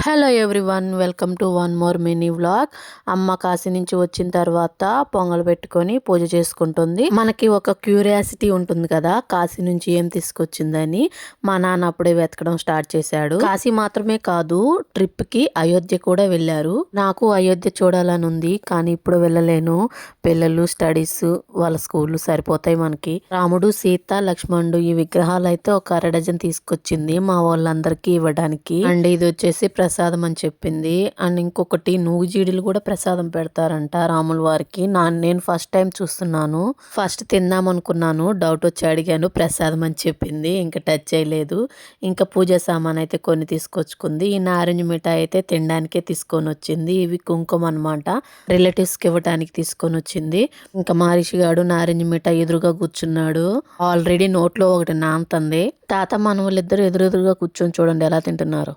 Hello everyone, welcome to one more mini vlog. అమ్మ కాశీ నుంచి వచ్చిన తర్వాత పొంగల్ పెట్టుకొని పూజ చేసుకుంటుంది. మనకి ఒక క్యూరియాసిటీ ఉంటుంది కదా, కాశీ నుంచి ఏం తీసుకొచ్చిందని. మా నాన్న అప్పుడే వెతకడం స్టార్ట్ చేశాడు. కాశీ మాత్రమే కాదు, ట్రిప్ కి అయోధ్య కూడా వెళ్ళారు. నాకు అయోధ్య చూడాలని ఉంది, కానీ ఇప్పుడు వెళ్ళలేను. పిల్లలు స్టడీస్, వాళ్ళ స్కూళ్ళు సరిపోతాయి మనకి. రాముడు, సీత, లక్ష్మణుడు ఈ విగ్రహాలు అయితే ఒక 1/2 డజన్ తీసుకొచ్చింది మా వాళ్ళందరికీ ఇవ్వడానికి. అండ్ ఇది వచ్చేసి ప్రసాదం అని చెప్పింది. అండ్ ఇంకొకటి నూజిడీలు కూడా ప్రసాదం పెడతారంట రాముల వారికి. నేను ఫస్ట్ టైం చూస్తున్నాను. ఫస్ట్ తిందాం అనుకున్నాను, డౌట్ వచ్చి అడిగాను, ప్రసాదం అని చెప్పింది. ఇంకా టచ్ చేయలేదు. ఇంకా పూజ సామాన్ అయితే కొన్ని తీసుకొచ్చుకుంది. ఈ నారింజ మిఠాయి అయితే తినడానికే తీసుకొని వచ్చింది. ఇవి కుంకుమ అనమాట, రిలేటివ్స్ కి ఇవ్వడానికి తీసుకొని వచ్చింది. ఇంకా మహర్షి గాడు నారింజ మిఠాయి ఎదురుగా కూర్చున్నాడు. ఆల్రెడీ నోట్లో ఒకటి నాంతంది. తాత మనవలిద్దరు ఎదురెదురుగా కూర్చొని చూడండి ఎలా తింటున్నారు.